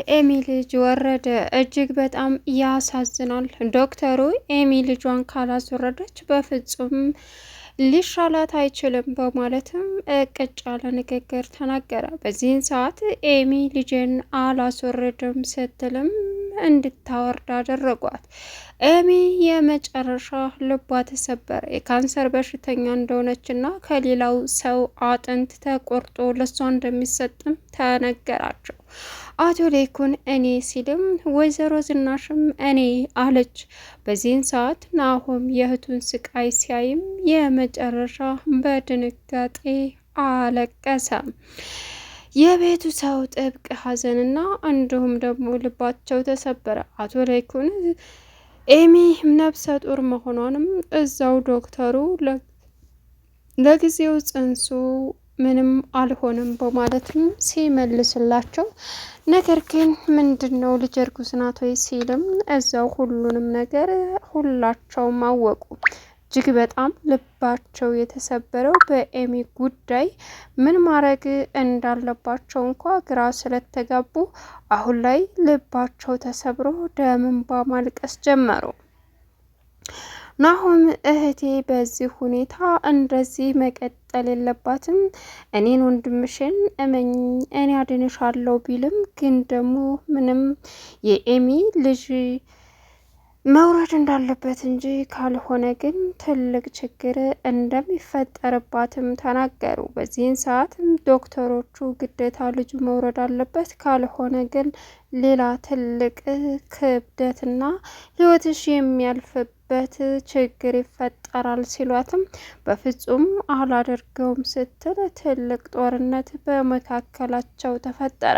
የኤሚ ልጅ ወረደ። እጅግ በጣም ያሳዝናል። ዶክተሩ ኤሚ ልጇን ካላስወረደች በፍጹም ሊሻላት አይችልም በማለትም ቅጭ ያለ ንግግር ተናገረ። በዚህን ሰዓት ኤሚ ልጄን አላስወረድም ስትልም እንድታወርድ አደረጓት። ኤሚ የመጨረሻ ልቧ ተሰበረ። የካንሰር በሽተኛ እንደሆነችና ከሌላው ሰው አጥንት ተቆርጦ ለሷ እንደሚሰጥም ተነገራቸው። አቶ ሌኩን እኔ ሲልም ወይዘሮ ዝናሽም እኔ አለች። በዚህን ሰዓት ናሆም የእህቱን ስቃይ ሲያይም የመጨረሻ በድንጋጤ አለቀሰ። የቤቱ ሰው ጥብቅ ሐዘንና እንዲሁም ደግሞ ልባቸው ተሰበረ። አቶ ሌኩን ኤሚ ነፍሰ ጡር መሆኗንም እዛው ዶክተሩ ለጊዜው ጽንሱ ምንም አልሆንም በማለትም ሲመልስላቸው፣ ነገር ግን ምንድነው ልጅ እርጉዝ ናት ወይ ሲልም እዛው ሁሉንም ነገር ሁላቸውም አወቁ። እጅግ በጣም ልባቸው የተሰበረው በኤሚ ጉዳይ ምን ማድረግ እንዳለባቸው እንኳ ግራ ስለተጋቡ አሁን ላይ ልባቸው ተሰብሮ ደም እንባ ማልቀስ ጀመሩ። ናሆም እህቴ በዚህ ሁኔታ እንደዚህ መቀጠል የለባትም፣ እኔን ወንድምሽን እመኝ እኔ አድንሻለሁ ቢልም ግን ደግሞ ምንም የኤሚ ልጅ መውረድ እንዳለበት እንጂ ካልሆነ ግን ትልቅ ችግር እንደሚፈጠርባትም ተናገሩ። በዚህን ሰዓት ዶክተሮቹ ግዴታ ልጁ መውረድ አለበት፣ ካልሆነ ግን ሌላ ትልቅ ክብደትና ሕይወትሽ የሚያልፍበት ችግር ይፈጠራል ሲሏትም በፍጹም አላደርገውም ስትል ትልቅ ጦርነት በመካከላቸው ተፈጠረ።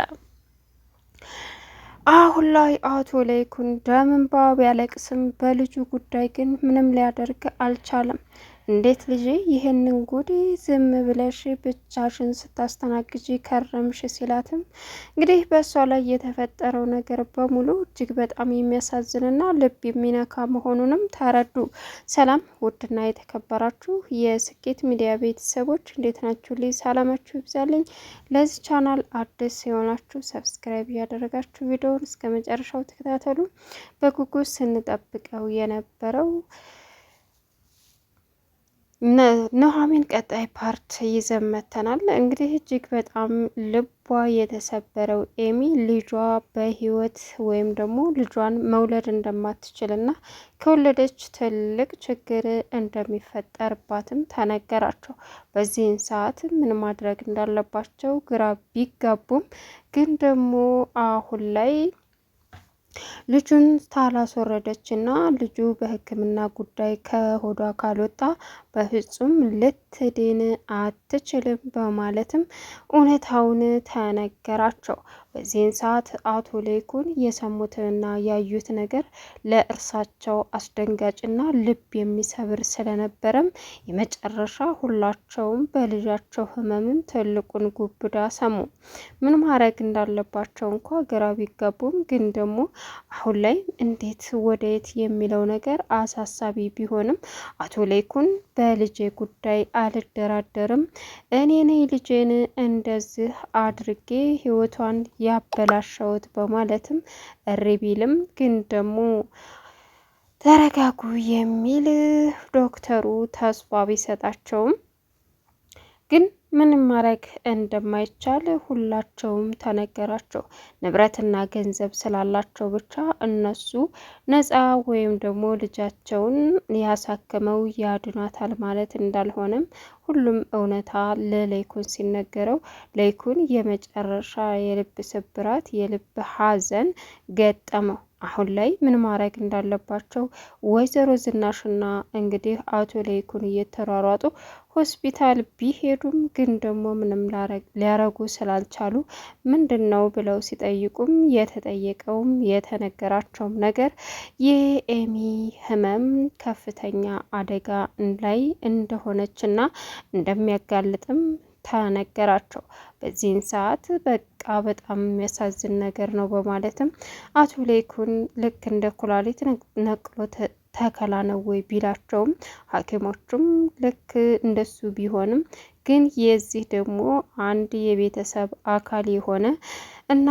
አሁን ላይ አቶ ሌኩን ደም እንባ ቢያለቅስም በልጁ ጉዳይ ግን ምንም ሊያደርግ አልቻለም። እንዴት ልጄ ይህንን ጉድ ዝም ብለሽ ብቻሽን ስታስተናግጂ ከረምሽ ሲላትም እንግዲህ በእሷ ላይ የተፈጠረው ነገር በሙሉ እጅግ በጣም የሚያሳዝንና ልብ የሚነካ መሆኑንም ተረዱ። ሰላም ውድና የተከበራችሁ የስኬት ሚዲያ ቤተሰቦች እንዴት ናችሁ? ልይ ሰላማችሁ ይብዛልኝ። ለዚህ ቻናል አዲስ የሆናችሁ ሰብስክራይብ እያደረጋችሁ ቪዲዮውን እስከ መጨረሻው ተከታተሉ። በጉጉት ስንጠብቀው የነበረው ኑሐሚን ቀጣይ ፓርት ይዘን መጥተናል። እንግዲህ እጅግ በጣም ልቧ የተሰበረው ኤሚ ልጇ በህይወት ወይም ደግሞ ልጇን መውለድ እንደማትችልና ከወለደች ትልቅ ችግር እንደሚፈጠርባትም ተነገራቸው። በዚህን ሰዓት ምን ማድረግ እንዳለባቸው ግራ ቢጋቡም ግን ደግሞ አሁን ላይ ልጁን ታላስወረደችና ልጁ በሕክምና ጉዳይ ከሆዷ ካልወጣ በፍጹም ልትድን አትችልም በማለትም እውነታውን ተነገራቸው። በዚህን ሰዓት አቶ ሌኩን የሰሙትና ያዩት ነገር ለእርሳቸው አስደንጋጭና ልብ የሚሰብር ስለነበረም የመጨረሻ ሁላቸውም በልጃቸው ህመምም ትልቁን ጉብዳ ሰሙ። ምን ማድረግ እንዳለባቸው እንኳ ግራ ቢጋቡም ግን ደግሞ አሁን ላይ እንዴት ወደየት የሚለው ነገር አሳሳቢ ቢሆንም አቶ ሌኩን በልጄ ጉዳይ አልደራደርም፣ እኔ ነኝ ልጄን እንደዚህ አድርጌ ህይወቷን ያበላሸውት በማለትም እሪ ቢልም ግን ደግሞ ተረጋጉ የሚል ዶክተሩ ተስፋ ቢሰጣቸውም ግን ምንም ማድረግ እንደማይቻል ሁላቸውም ተነገራቸው። ንብረትና ገንዘብ ስላላቸው ብቻ እነሱ ነፃ ወይም ደግሞ ልጃቸውን ያሳክመው ያድኗታል ማለት እንዳልሆነም ሁሉም እውነታ ለሌኩን ሲነገረው ሌኩን የመጨረሻ የልብ ስብራት የልብ ሐዘን ገጠመው። አሁን ላይ ምን ማድረግ እንዳለባቸው ወይዘሮ ዝናሽና እንግዲህ አቶ ሌኩን እየተሯሯጡ ሆስፒታል ቢሄዱም ግን ደግሞ ምንም ሊያረጉ ስላልቻሉ ምንድን ነው ብለው ሲጠይቁም የተጠየቀውም የተነገራቸውም ነገር የኤሚ ህመም ከፍተኛ አደጋ ላይ እንደሆነችና እንደሚያጋልጥም ተነገራቸው። በዚህን ሰዓት በቃ በጣም የሚያሳዝን ነገር ነው በማለትም አቶ ሌኩን ልክ እንደ ኩላሊት ነቅሎ ተከላ ነው ወይ ቢላቸውም ሐኪሞቹም ልክ እንደሱ ቢሆንም ግን የዚህ ደግሞ አንድ የቤተሰብ አካል የሆነ እና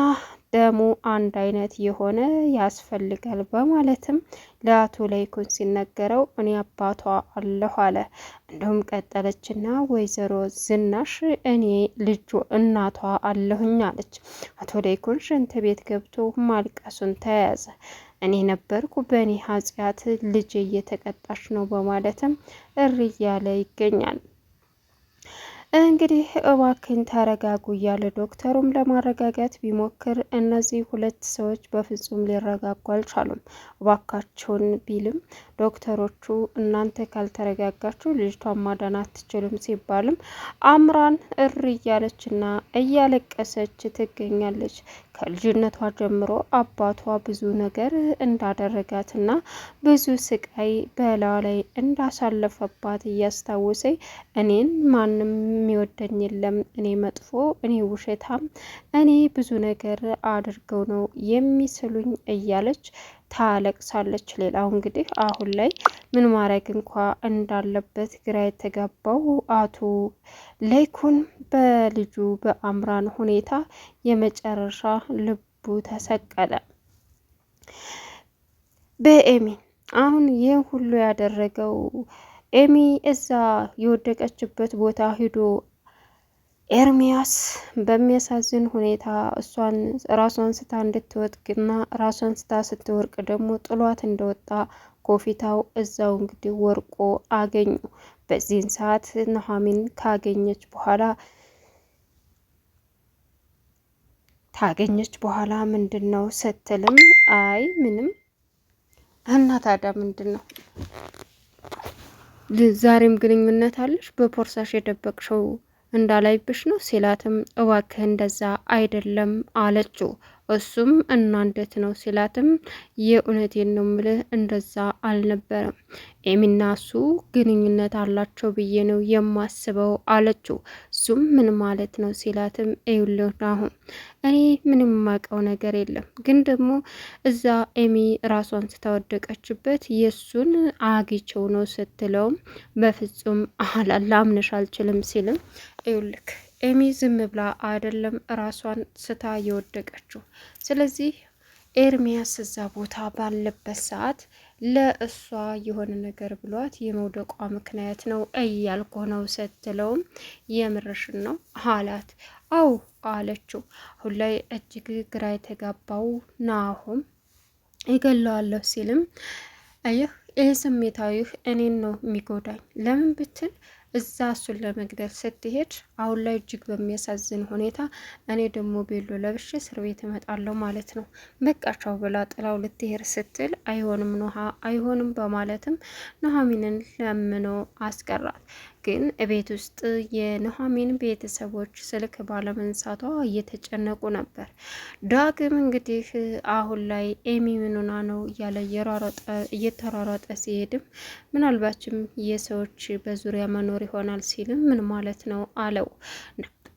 ደሙ አንድ አይነት የሆነ ያስፈልጋል በማለትም ለአቶ ለይኩን ሲነገረው እኔ አባቷ አለሁ አለ። እንዲሁም ቀጠለችና ወይዘሮ ዝናሽ እኔ ልጁ እናቷ አለሁኝ አለች። አቶ ለይኩን ሽንት ቤት ገብቶ ማልቀሱን ተያያዘ። እኔ ነበርኩ በእኔ ኃጢአት ልጅ እየተቀጣች ነው በማለትም እሪ እያለ ይገኛል። እንግዲህ እባክን ተረጋጉ እያለ ዶክተሩም ለማረጋጋት ቢሞክር እነዚህ ሁለት ሰዎች በፍጹም ሊረጋጉ አልቻሉም። እባካቸውን ቢልም ዶክተሮቹ እናንተ ካልተረጋጋችሁ ልጅቷን ማዳን አትችሉም ሲባልም አምራን እሪ እያለችና እያለቀሰች ትገኛለች። ከልጅነቷ ጀምሮ አባቷ ብዙ ነገር እንዳደረጋትና ብዙ ስቃይ በላዋ ላይ እንዳሳለፈባት እያስታወሰኝ እኔን ማንም የሚወደኝ የለም፣ እኔ መጥፎ፣ እኔ ውሸታም፣ እኔ ብዙ ነገር አድርገው ነው የሚስሉኝ እያለች ታለቅሳለች። ሌላው እንግዲህ አሁን ላይ ምን ማድረግ እንኳ እንዳለበት ግራ የተጋባው አቶ ለይኩን በልጁ በአምራን ሁኔታ የመጨረሻ ልቡ ተሰቀለ። በኤሚ አሁን ይህን ሁሉ ያደረገው ኤሚ እዛ የወደቀችበት ቦታ ሂዶ ኤርሚያስ በሚያሳዝን ሁኔታ ራሷን ስታ እንድትወድቅና ራሷን ስታ ስትወርቅ ደግሞ ጥሏት እንደወጣ ኮፊታው እዛው እንግዲህ ወርቆ አገኙ። በዚህን ሰዓት ኑሐሚን ካገኘች በኋላ ምንድን ነው ስትልም አይ ምንም እና ታዲያ ምንድን ነው ዛሬም ግንኙነት አለሽ በፖርሳሽ የደበቅሽው እንዳላይብሽ ነው ሲላትም እባክህ እንደዛ አይደለም አለችው። እሱም እና እንዴት ነው ሲላትም የእውነቴን ነው ምልህ እንደዛ አልነበረም፣ ኤሚና እሱ ግንኙነት አላቸው ብዬ ነው የማስበው አለችው። እሱም ምን ማለት ነው ሲላትም ይኸውልህ አሁን እኔ ምንም የማውቀው ነገር የለም፣ ግን ደግሞ እዛ ኤሚ ራሷን ስታወደቀችበት የእሱን አግኝቼው ነው ስትለውም በፍጹም ላምንሽ አልችልም ሲልም ይኸውልህ ኤሚ ዝም ብላ አይደለም ራሷን ስታ የወደቀችው። ስለዚህ ኤርሚያስ እዛ ቦታ ባለበት ሰዓት ለእሷ የሆነ ነገር ብሏት የመውደቋ ምክንያት ነው እያልኩ ነው ስትለውም የምርሽን ነው አላት። አው አለችው። አሁን ላይ እጅግ ግራ የተጋባው ናሆም ይገለዋለሁ ሲልም አየህ ይህ ስሜታዊህ እኔን ነው የሚጎዳኝ። ለምን ብትል እዛ እሱን ለመግደል ስትሄድ አሁን ላይ እጅግ በሚያሳዝን ሁኔታ እኔ ደግሞ ቤሎ ለብሼ እስር ቤት እመጣለሁ ማለት ነው። በቃቻው ብላ ጥላው ልትሄድ ስትል አይሆንም ኑሃ አይሆንም በማለትም ኑሐሚንን ለምኖ አስቀራት። ግን ቤት ውስጥ የኑሐሚን ቤተሰቦች ስልክ ባለመንሳቷ እየተጨነቁ ነበር። ዳግም እንግዲህ አሁን ላይ ኤሚ ምኑና ነው እያለ እየተሯሯጠ ሲሄድም ምናልባችም የሰዎች በዙሪያ መኖር ይሆናል ሲልም ምን ማለት ነው አለው።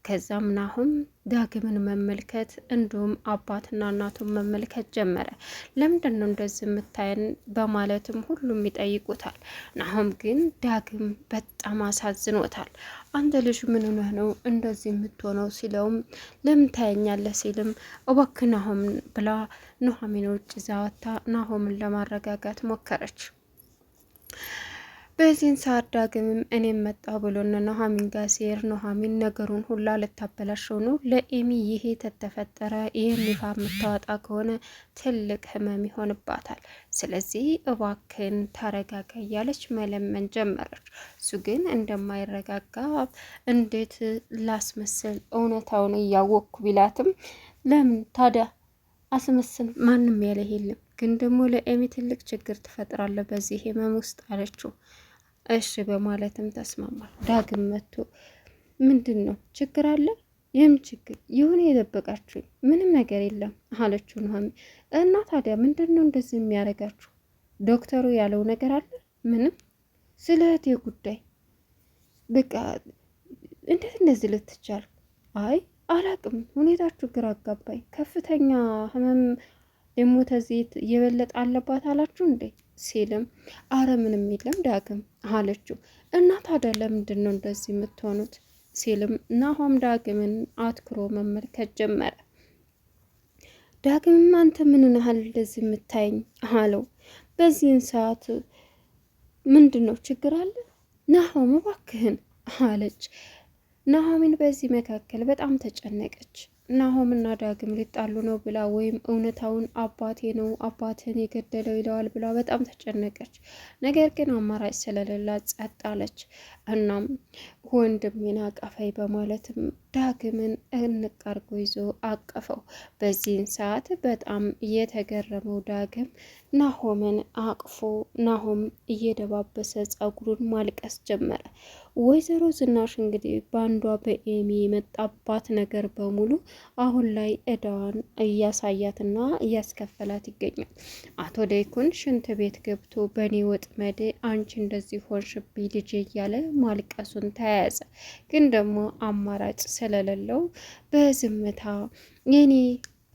ከዛም ናሁም ዳግምን መመልከት እንዲሁም አባትና እናቱን መመልከት ጀመረ። ለምንድን ነው እንደዚህ የምታየን በማለትም ሁሉም ይጠይቁታል። ናሁም ግን ዳግም በጣም አሳዝኖታል። አንተ ልጅ ምን ሆነህ ነው እንደዚህ የምትሆነው ሲለውም ለምን ታየኛለህ ሲልም እባክህ ናሁም ብላ ኑሐሚን ውጭ ዛወታ ናሁምን ለማረጋጋት ሞከረች። በዚህን ሰዓት ዳግምም እኔም መጣሁ ብሎ ኑሐሚን ጋር ሲሄድ ኑሐሚን ነገሩን ሁላ ልታበላሸው ነው። ለኤሚ ይሄ ተተፈጠረ ይህን ይፋ የምታወጣ ከሆነ ትልቅ ህመም ይሆንባታል። ስለዚህ እባክን ተረጋጋ እያለች መለመን ጀመረች። እሱ ግን እንደማይረጋጋ እንዴት ላስመስል እውነታውን እያወቅኩ ቢላትም ለምን ታዲያ አስመስል ማንም ያለ የለም፣ ግን ደግሞ ለኤሚ ትልቅ ችግር ትፈጥራለህ በዚህ ህመም ውስጥ አለችው። እሺ በማለትም ተስማማል። ዳግም መጥቶ ምንድን ነው ችግር አለ? ይህም ችግር የሆነ የደበቃችሁኝ ምንም ነገር የለም አለችው ኑሐሚን። እና ታዲያ ምንድን ነው እንደዚህ የሚያደርጋችሁ? ዶክተሩ ያለው ነገር አለ? ምንም ስለ እህቴ ጉዳይ በቃ እንዴት እንደዚህ ልትቻል? አይ አላቅም፣ ሁኔታችሁ ግራ አጋባኝ። ከፍተኛ ህመም ደግሞ ተዚህ የበለጠ አለባት አላችሁ እንዴ ሲልም አረ ምንም የለም ዳግም አለችው። እና ታዲያ ለምንድን ነው እንደዚህ የምትሆኑት ሲልም ናሆም ዳግምን አትኩሮ መመልከት ጀመረ። ዳግምም አንተ ምን ያህል እንደዚህ የምታየኝ አለው። በዚህን ሰዓት ምንድን ነው ችግር አለ ናሆም እባክህን አለች። ናሆምን በዚህ መካከል በጣም ተጨነቀች። ናሆምና ዳግም ሊጣሉ ነው ብላ ወይም እውነታውን አባቴ ነው አባትን የገደለው ይለዋል ብላ በጣም ተጨነቀች። ነገር ግን አማራጭ ስለሌላት ጸጥ አለች። እናም ወንድሜን አቀፈኝ በማለትም ዳግምን እንቅ አርጎ ይዞ አቀፈው። በዚህን ሰዓት በጣም የተገረመው ዳግም ናሆምን አቅፎ ናሆም እየደባበሰ ጸጉሩን ማልቀስ ጀመረ። ወይዘሮ ዝናሽ እንግዲህ በአንዷ በኤሚ የመጣባት ነገር በሙሉ አሁን ላይ እዳዋን እያሳያትና እያስከፈላት ይገኛል። አቶ ላይኩን ሽንት ቤት ገብቶ በእኔ ወጥመድ አንቺ እንደዚህ ሆንሽብኝ ልጄ እያለ ማልቀሱን ተያያዘ። ግን ደግሞ አማራጭ ስለሌለው በዝምታ የኔ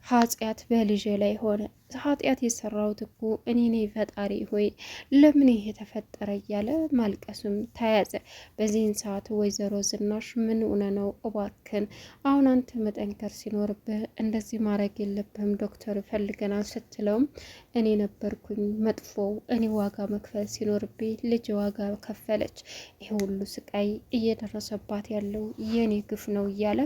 ኃጢአት በልጄ ላይ ሆነ፣ ኃጢአት የሰራሁት እኮ እኔ ነኝ፣ ፈጣሪ ሆይ ለምን ይሄ ተፈጠረ እያለ ማልቀሱም ተያዘ። በዚህን ሰዓት ወይዘሮ ዝናሽ ምን ሆነ ነው እባክን አሁን አንተ መጠንከር ሲኖርብህ እንደዚህ ማድረግ የለብህም ዶክተር ፈልገናል ስትለውም እኔ ነበርኩኝ መጥፎው፣ እኔ ዋጋ መክፈል ሲኖርብኝ ልጅ ዋጋ ከፈለች፣ ይሄ ሁሉ ስቃይ እየደረሰባት ያለው የኔ ግፍ ነው እያለ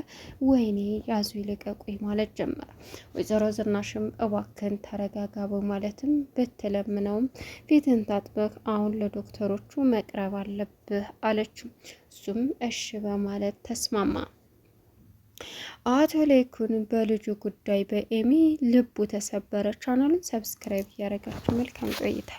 ወይኔ ያዙ ይልቀቁኝ ማለት ጀመረ። ወይዘሮ ዝናሽም እባክን ተረጋጋ በማለትም ብትለምነውም ፊትን ታጥበህ አሁን ለዶክተሮቹ መቅረብ አለብህ አለችው። እሱም እሺ በማለት ተስማማ። አቶ ላይኩን በልጁ ጉዳይ በኤሚ ልቡ ተሰበረ። ቻናሉን ሰብስክራይብ እያደረጋችሁ መልካም ቆይታ